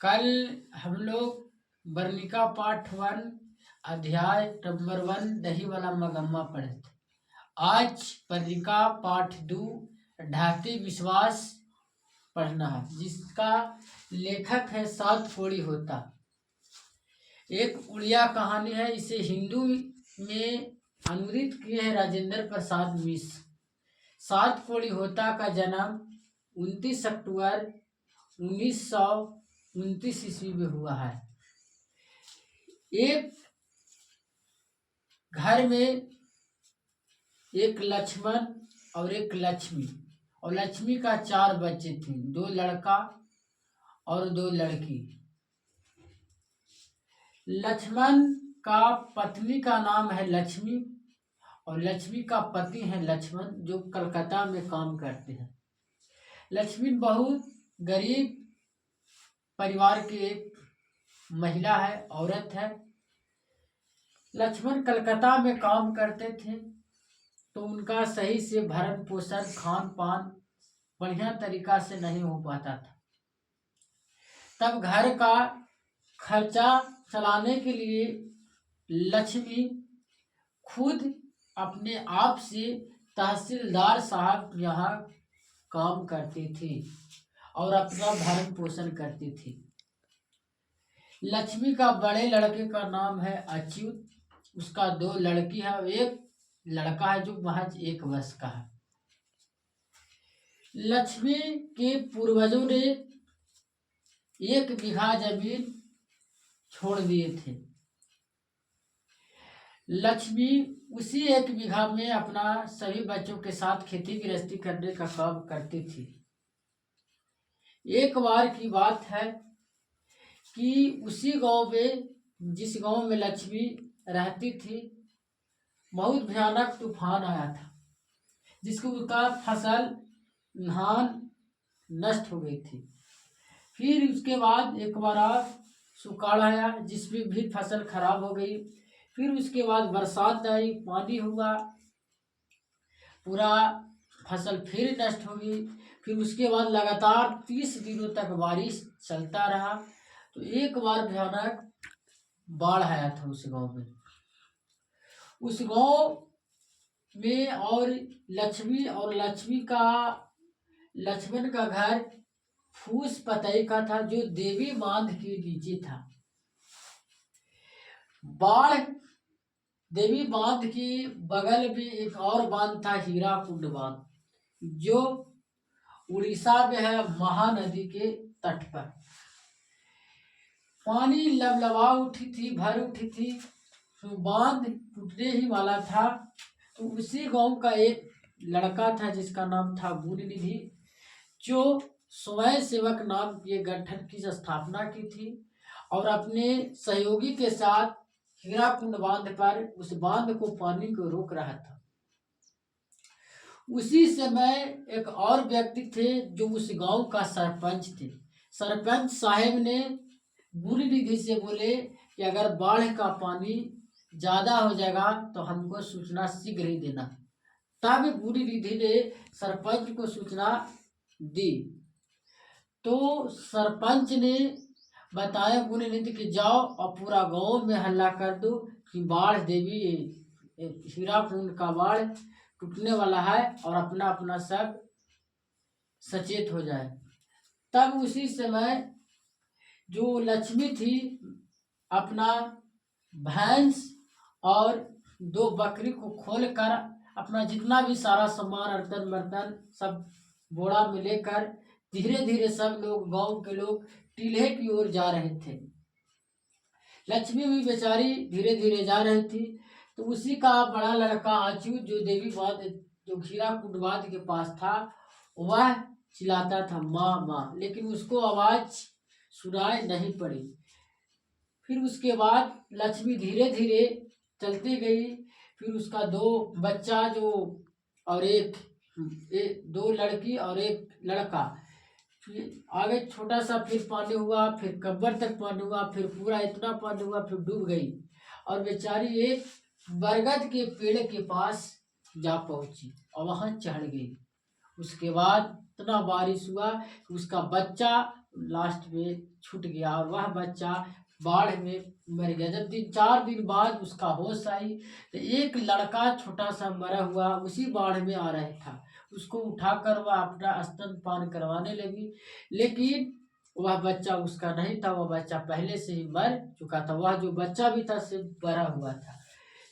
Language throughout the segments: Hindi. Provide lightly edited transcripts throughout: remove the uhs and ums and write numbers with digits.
कल हम लोग वर्णिका पाठ 1 अध्याय नंबर 1 दही वाला मगम्मा पढ़े थे। आज वर्णिका पाठ 2 ढाती विश्वास पढ़ना है, जिसका लेखक है सात कोड़ी होता। एक उड़िया कहानी है, इसे हिंदू में अनुदित किए हैं राजेंद्र प्रसाद मिश्र। सात कोड़ी होता का जन्म 29 अक्टूबर 1929 ईस्वी में हुआ है। एक घर में एक लक्ष्मण और एक लक्ष्मी, और लक्ष्मी का 4 बच्चे थे, 2 लड़का और 2 लड़की। लक्ष्मण का पत्नी का नाम है लक्ष्मी और लक्ष्मी का पति है लक्ष्मण, जो कलकत्ता में काम करते हैं। लक्ष्मी बहुत गरीब परिवार की एक महिला है, औरत है। लक्ष्मण कलकत्ता में काम करते थे, तो उनका सही से भरण पोषण खान पान बढ़िया तरीका से नहीं हो पाता था। तब घर का खर्चा चलाने के लिए लक्ष्मी खुद अपने आप से तहसीलदार साहब यहाँ काम करती थी और अपना भरण पोषण करती थी। लक्ष्मी का बड़े लड़के का नाम है अच्युत, उसका 2 लड़की है और एक लड़का है जो महज 1 वर्ष का है। लक्ष्मी के पूर्वजों ने 1 बीघा जमीन छोड़ दिए थे। लक्ष्मी उसी 1 बीघा में अपना सभी बच्चों के साथ खेती गृहस्थी करने का काम करती थी। एक बार की बात है कि उसी गांव में, जिस गांव में लक्ष्मी रहती थी, बहुत भयानक तूफान आया था, जिसको उसका फसल धान नष्ट हो गई थी। फिर उसके बाद एक बार और सुकाड़ आया, जिसमें भी फसल खराब हो गई। फिर उसके बाद बरसात आई, पानी हुआ, पूरा फसल फिर नष्ट हो गई। फिर उसके बाद लगातार 30 दिनों तक बारिश चलता रहा। तो एक बार भयानक बाढ़ आया था उस गांव में। उस गांव में और लक्ष्मण का घर फूस पतई का था, जो देवी बांध के नीचे था। बाढ़ देवी बांध के बगल में एक और बांध था, हीराकुंड बांध, जो उड़ीसा में है, महानदी के तट पर। पानी लबलबा उठी थी, भर उठी थी, तो बांध टूटने ही वाला था। तो उसी गांव का एक लड़का था, जिसका नाम था गुणनिधि, जो स्वयं सेवक नाम के गठन की स्थापना की थी और अपने सहयोगी के साथ हीराकुंड बांध पर उस बांध को पानी को रोक रहा था। उसी समय एक और व्यक्ति थे, जो उस गांव का सरपंच थे। सरपंच साहब ने गुणनिधि से बोले कि अगर बाढ़ का पानी ज्यादा हो जाएगा तो हमको सूचना शीघ्र ही देना। तब गुणनिधि ने सरपंच को सूचना दी। तो सरपंच ने बताया गुणनिधि कि जाओ और पूरा गांव में हल्ला कर दो कि बाढ़ देवी हीराकुंड का बाढ़ टूटने वाला है और अपना अपना सब सचेत हो जाए। तब उसी समय जो लक्ष्मी थी, अपना भैंस और 2 बकरी को खोलकर अपना जितना भी सारा सामान अर्तन बर्तन सब बोरा में लेकर धीरे धीरे सब लोग, गांव के लोग, टीले की ओर जा रहे थे। लक्ष्मी भी बेचारी धीरे धीरे जा रही थी। तो उसी का बड़ा लड़का अच्युत, जो देवी बांध, जो हीराकुंड बांध के पास था, वह चिल्लाता था माँ माँ, लेकिन उसको आवाज सुनाई नहीं पड़ी। फिर उसके बाद लक्ष्मी धीरे धीरे चलती गई। फिर उसका 2 बच्चा, जो और एक 2 लड़की और 1 लड़का, फिर आगे छोटा सा फिर पानी हुआ, फिर कब्र तक पानी हुआ, फिर पूरा इतना पानी हुआ, फिर डूब गई और बेचारी एक बरगद के पेड़ के पास जा पहुंची और वहां चढ़ गई। उसके बाद इतना बारिश हुआ कि उसका बच्चा लास्ट में छूट गया और वह बच्चा बाढ़ में मर गया। जब 3-4 दिन बाद उसका होश आई तो एक लड़का छोटा सा मरा हुआ उसी बाढ़ में आ रहा था। उसको उठाकर वह अपना स्तनपान करवाने लगी, लेकिन वह बच्चा उसका नहीं था, वह बच्चा पहले से ही मर चुका था। वह जो बच्चा भी था सिर्फ मरा हुआ था।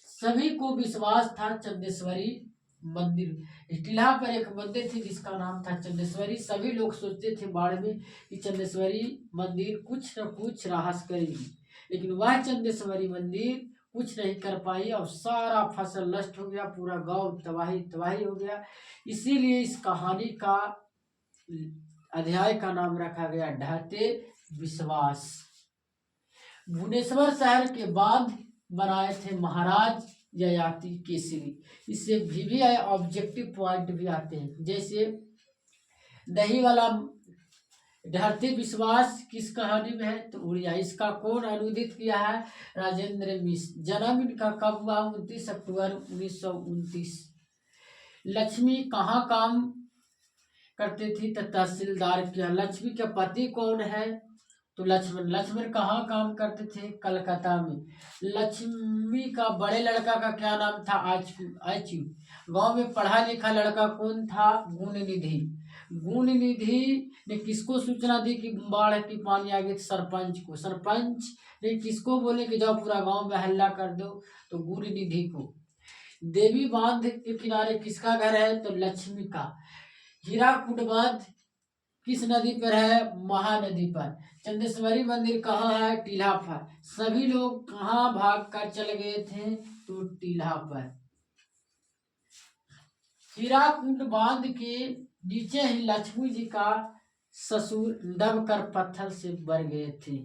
सभी को विश्वास था चंदेश्वरी मंदिर, टीला पर एक मंदिर थी जिसका नाम था चंदेश्वरी। सभी लोग सोचते थे बाढ़ में कि चंदेश्वरी मंदिर कुछ न कुछ राहस करेगी, लेकिन वह चंदेश्वरी मंदिर कुछ नहीं कर पाई और सारा फसल नष्ट हो गया, पूरा गांव तबाही तबाही हो गया। इसीलिए इस कहानी का अध्याय का नाम रखा गया ढहते विश्वास। भुवनेश्वर शहर के बांध बनाए थे महाराज ययाति केसरी। इससे भी ऑब्जेक्टिव पॉइंट भी आते हैं, जैसे दही वाला ढहते विश्वास किस कहानी में है तो उड़िया। इसका कौन अनुदित किया है? राजेंद्र मिश्र। जन्म इनका कब हुआ? 29 अक्टूबर 1929। लक्ष्मी कहाँ काम करती थी तो तहसीलदार के यहाँ। लक्ष्मी के पति कौन है तो लक्ष्मण। लक्ष्मण कहाँ काम करते थे? कलकत्ता में। लक्ष्मी का बड़े लड़का का क्या नाम था? आचू। गांव में पढ़ा लिखा लड़का कौन था? गुणनिधि। गुणनिधि ने किसको सूचना दी कि बाढ़ की पानी आ गई? सरपंच को। सरपंच ने किसको बोले कि जाओ पूरा गांव में हल्ला कर दो? तो गुणनिधि को। देवी बांध के किनारे किसका घर है तो लक्ष्मी का। हीराकुंड बांध किस नदी पर है? महानदी पर। चंदेश्वरी मंदिर कहाँ है? टीला पर। सभी लोग कहाँ भाग कर चले गए थे तो टीला पर। हीराकुंड बांध के नीचे ही लक्ष्मी जी का ससुर दबकर पत्थर से मर गए थे।